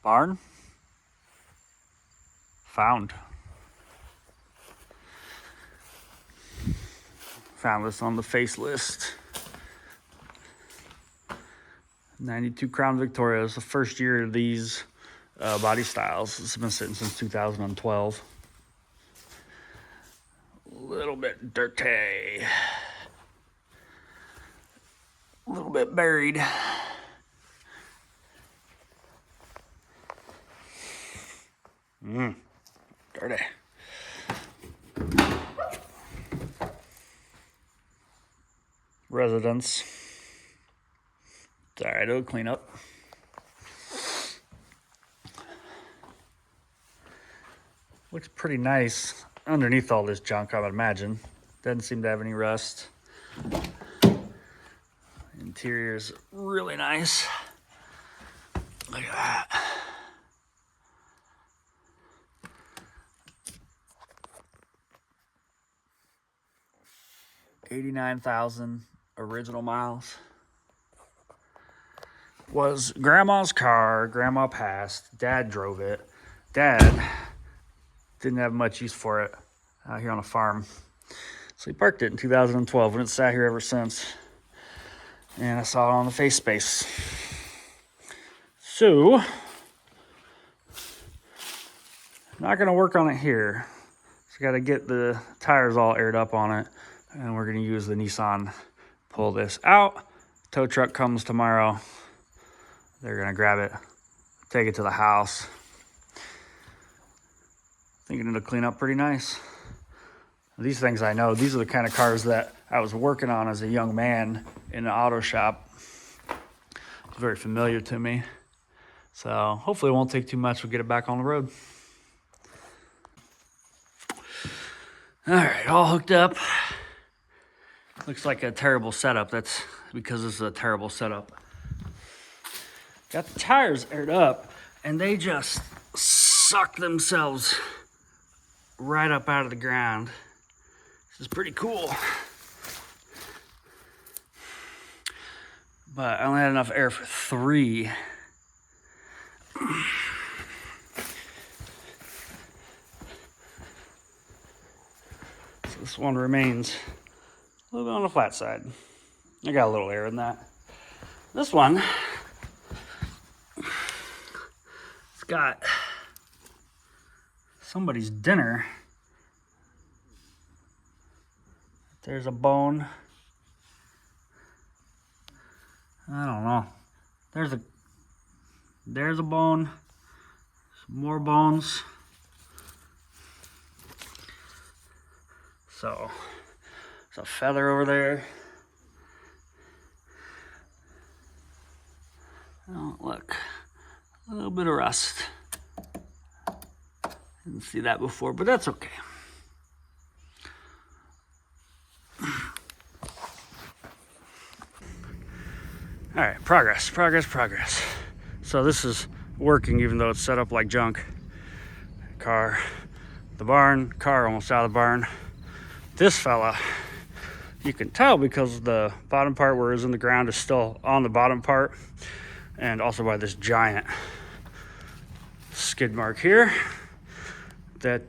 Barn found this on the face list. 92 Crown Victoria. It's the first year of these body styles. It's been sitting since 2012. A little bit dirty, a little bit buried. Dirty. Residence. It's all right, it'll clean up. Looks pretty nice underneath all this junk, I would imagine. Doesn't seem to have any rust. Interior's really nice. Look at that. $89,000 original miles. Was grandma's car. Grandma passed. Dad drove it. Dad didn't have much use for it out here on a farm. So he parked it in 2012 and it's sat here ever since. And I saw it on the face space. So, not gonna work on it here. So gotta get the tires all aired up on it. And we're gonna use the Nissan, pull this out. Tow truck comes tomorrow. They're gonna grab it, take it to the house. Thinking it'll clean up pretty nice. These things I know, these are the kind of cars that I was working on as a young man in an auto shop. It's very familiar to me. So hopefully it won't take too much. We'll get it back on the road. All right, all hooked up. Looks like a terrible setup. That's because this is a terrible setup. Got the tires aired up and they just suck themselves right up out of the ground. This is pretty cool. But I only had enough air for 3. So this one remains a little bit on the flat side. I got a little air in that. This one, it's got somebody's dinner. There's a bone. I don't know. There's a bone. Some more bones. So there's a feather over there. Oh, look, a little bit of rust. Didn't see that before, but that's okay. All right, progress. So this is working even though it's set up like junk. Car, the barn, car almost out of the barn. This fella, you can tell because the bottom part where it's in the ground is still on the bottom part, and also by this giant skid mark here that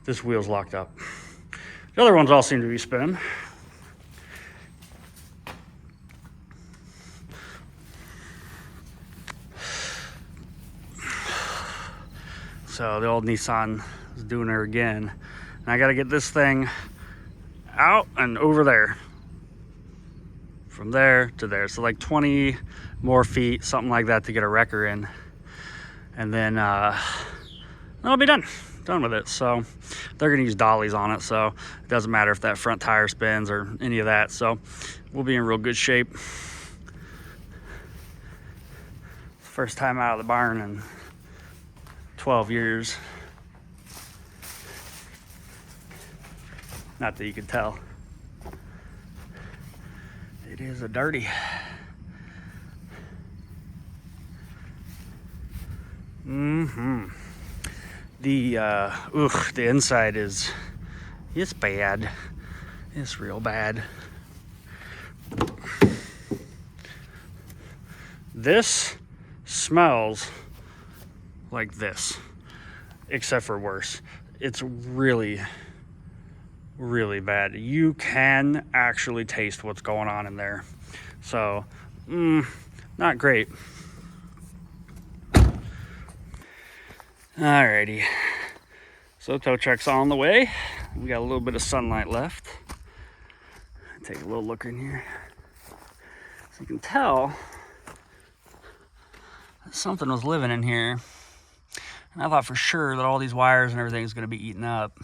this wheel's locked up. The other ones all seem to be spinning. So the old Nissan is doing her again. And I gotta get this thing out and over there. From there to there. So like 20 more feet, something like that to get a wrecker in. And then I'll be done with it. So they're gonna use dollies on it. So it doesn't matter if that front tire spins or any of that. So we'll be in real good shape. First time out of the barn in 12 years. Not that you could tell. It is a dirty. The inside is, it's bad. It's real bad. This smells like this, except for worse. It's really, really bad. You can actually taste what's going on in there. So, not great. Alrighty. So tow truck's on the way. We got a little bit of sunlight left. Take a little look in here. So you can tell something was living in here. And I thought for sure that all these wires and everything is going to be eaten up.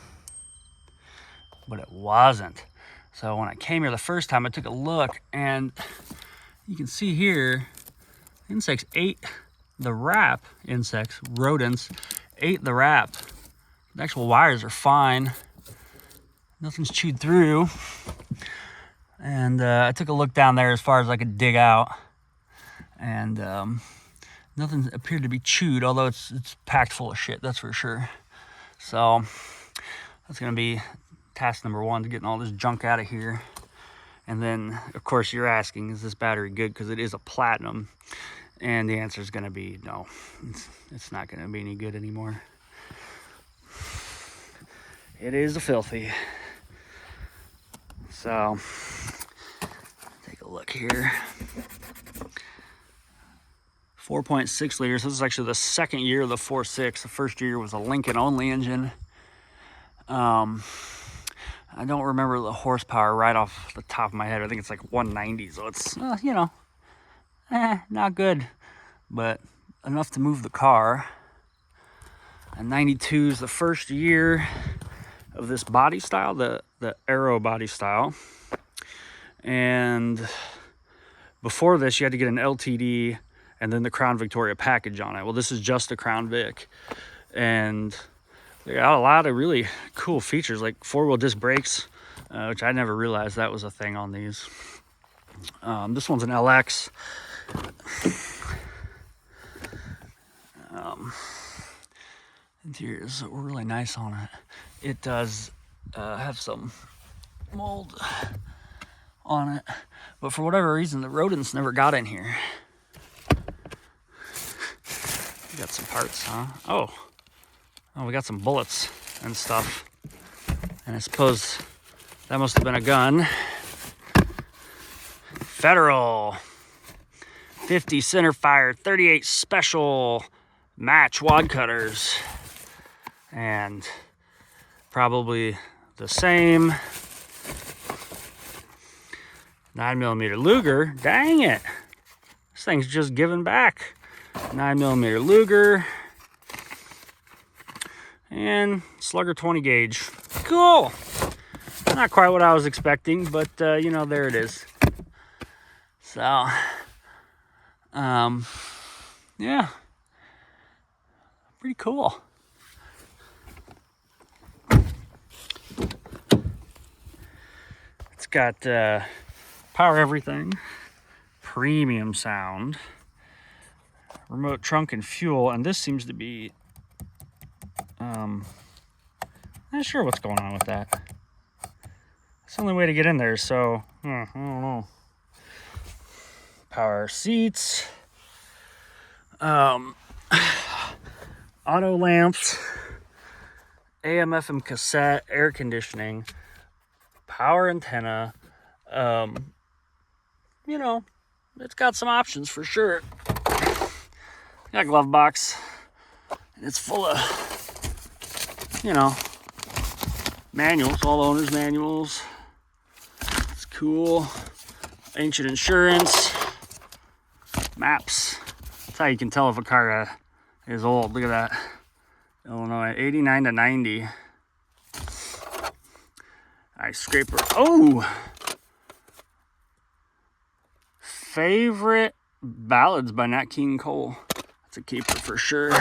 But it wasn't. So when I came here the first time, I took a look, and you can see here, insects ate the wrap. Insects, rodents, ate the wrap. The actual wires are fine. Nothing's chewed through. And I took a look down there as far as I could dig out. And nothing appeared to be chewed, although it's packed full of shit, that's for sure. So that's gonna be task number one, to getting all this junk out of here. And then, of course, you're asking, is this battery good? Because it is a platinum. And the answer is gonna be no. It's not gonna be any good anymore. It is a filthy. So, take a look here. 4.6 liters. This is actually the second year of the 4.6. The first year was a Lincoln only engine. I don't remember the horsepower right off the top of my head. I think it's like 190. So it's, you know, not good, but enough to move the car. And 92 is the first year of this body style, the Aero body style. And before this, you had to get an LTD and then the Crown Victoria package on it. Well, this is just a Crown Vic. And they got a lot of really cool features, like four-wheel disc brakes, which I never realized that was a thing on these. This one's an LX. Interior is really nice on it. It does have some mold on it, but for whatever reason, the rodents never got in here. We got some parts, huh? Oh, we got some bullets and stuff. And I suppose that must have been a gun. Federal 50 centerfire 38 special match wad cutters. And probably the same 9mm Luger. Dang it. This thing's just giving back. 9mm Luger. And Slugger 20 gauge. Cool. Not quite what I was expecting, but you know, there it is. So, yeah. Pretty cool. It's got power everything, premium sound, remote trunk and fuel, and this seems to be not sure what's going on with that. It's the only way to get in there, so I don't know. Power seats, auto lamps, AM FM cassette, air conditioning, power antenna. You know, it's got some options for sure. Got a glove box, and it's full of, you know, manuals, all owners manuals. It's cool. Ancient insurance, maps. That's how you can tell if a car is old. Look at that. Illinois, 89 to 90. Ice scraper. Oh! Favorite ballads by Nat King Cole. That's a keeper for sure.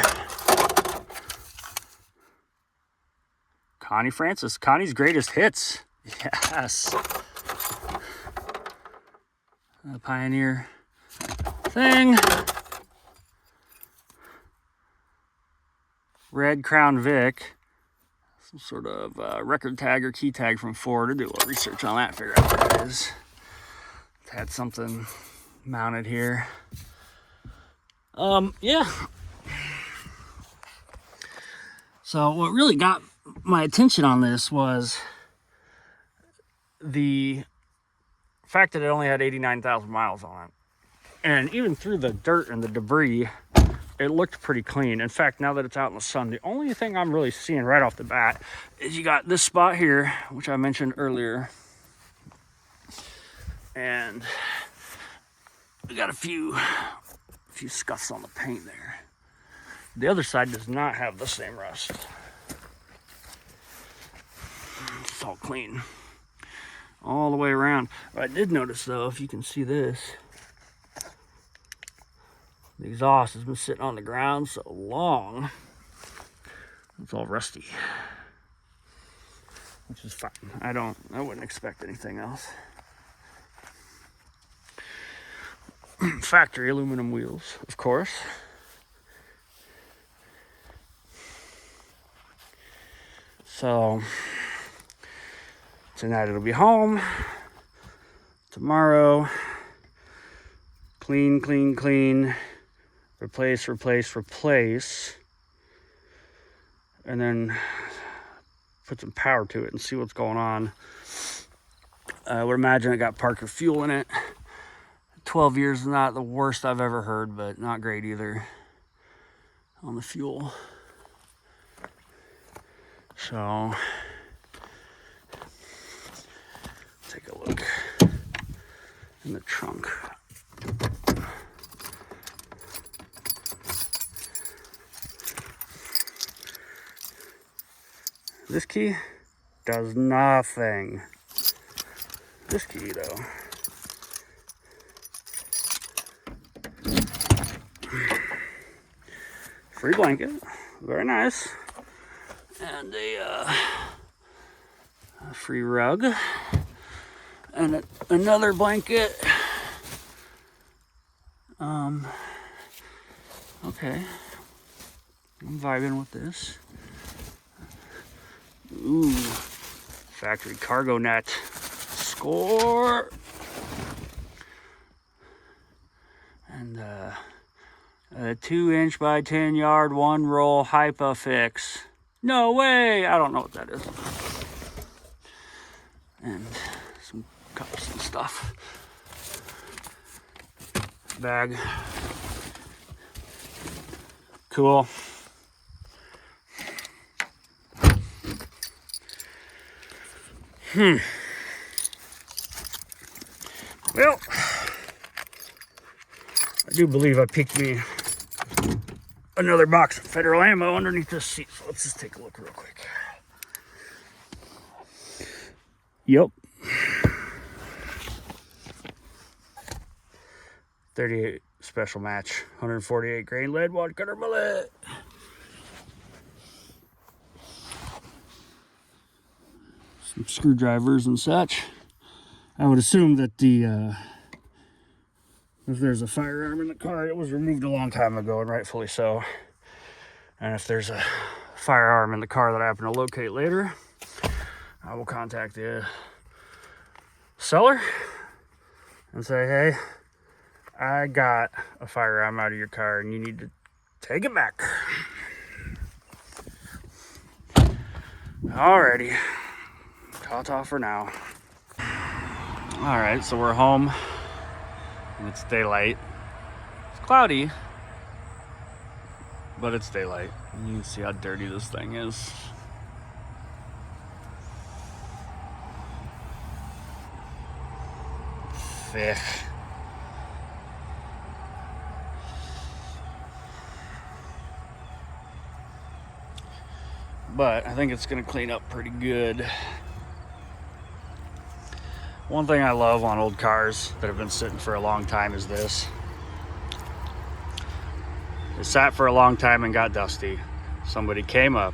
Connie Francis. Connie's greatest hits. Yes. A Pioneer thing. Red Crown Vic. Some sort of record tag or key tag from Ford. I'll do a little research on that, figure out what it is. It's had something mounted here. Yeah. So what really got my attention on this was the fact that it only had 89,000 miles on it. And even through the dirt and the debris, it looked pretty clean. In fact, now that it's out in the sun, the only thing I'm really seeing right off the bat is you got this spot here, which I mentioned earlier. And we got a few scuffs on the paint there. The other side does not have the same rust. It's all clean all the way around. What I did notice though, if you can see this, the exhaust has been sitting on the ground so long, it's all rusty, which is fine. I wouldn't expect anything else. Factory aluminum wheels, of course. So tonight it'll be home. Tomorrow, clean, clean, clean. Replace, replace, replace. And then put some power to it and see what's going on. I would imagine it got Parker fuel in it. 12 years is not the worst I've ever heard, but not great either on the fuel. So, take a look in the trunk. This key does nothing. This key though. Free blanket, very nice. And a free rug. And another blanket. Okay. I'm vibing with this. Ooh, factory cargo net. Score! And a 2-inch by 10 yard 1-roll Hypafix. No way! I don't know what that is. And some cups and stuff. Bag. Cool. Well, I do believe I picked me another box of Federal ammo underneath this seat. So let's just take a look real quick. Yep. 38 special match, 148 grain lead wad cutter bullet. Some screwdrivers and such. I would assume that if there's a firearm in the car, it was removed a long time ago, and rightfully so. And if there's a firearm in the car that I happen to locate later, I will contact the seller and say, hey, I got a firearm out of your car and you need to take it back. Alrighty, ta-ta for now. Alright, so we're home and it's daylight. It's cloudy, but it's daylight. And you can see how dirty this thing is. Thick. But I think it's gonna clean up pretty good. One thing I love on old cars that have been sitting for a long time is this. It sat for a long time and got dusty. Somebody came up,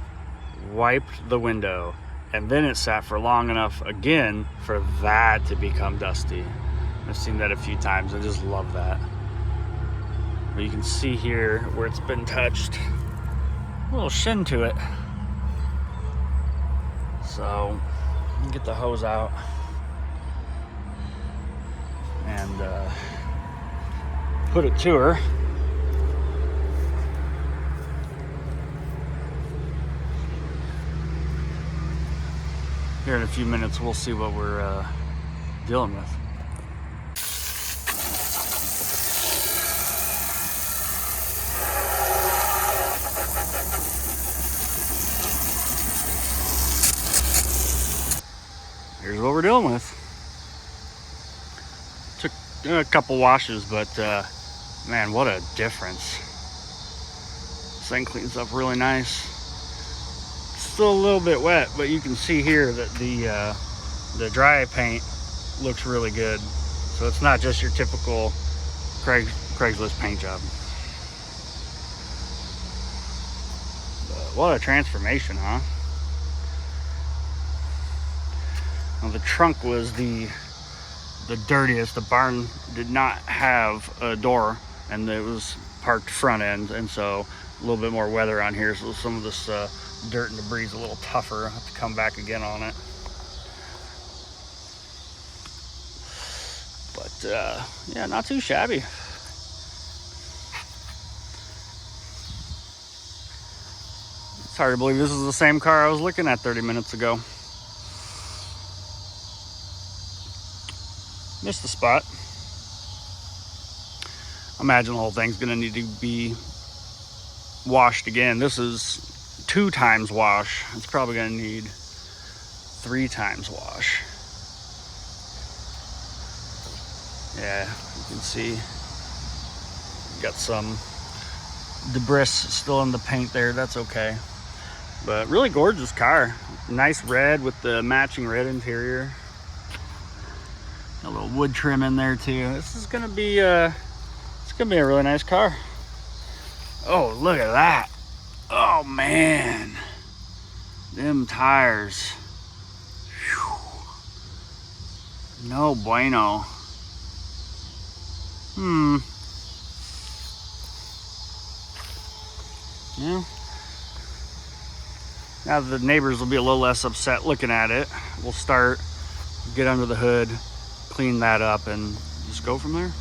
wiped the window, and then it sat for long enough again for that to become dusty. I've seen that a few times. I just love that. But you can see here where it's been touched. A little shin to it. So, get the hose out and put it to her. here in a few minutes we'll see what we're dealing with. Here's what we're dealing with. Took a couple washes, but man, what a difference. This thing cleans up really nice. Still a little bit wet, but you can see here that the dry paint looks really good. So it's not just your typical Craigslist paint job. But what a transformation, huh? Now, the trunk was the dirtiest. The barn did not have a door, and it was parked front end, and so a little bit more weather on here, so some of this dirt and debris is a little tougher. I have to come back again on it. But yeah, not too shabby. It's hard to believe this is the same car I was looking at 30 minutes ago. Missed the spot. I imagine the whole thing's gonna need to be washed again. This is 2 times wash. It's probably gonna need 3 times wash. Yeah, you can see got some debris still in the paint there. That's okay, but really gorgeous car. Nice red with the matching red interior. A little wood trim in there too. This is gonna be it's gonna be a really nice car. Oh, look at that. Oh man, them tires. Whew. No bueno. Yeah. Now the neighbors will be a little less upset looking at it. We'll start, get under the hood, clean that up, and just go from there.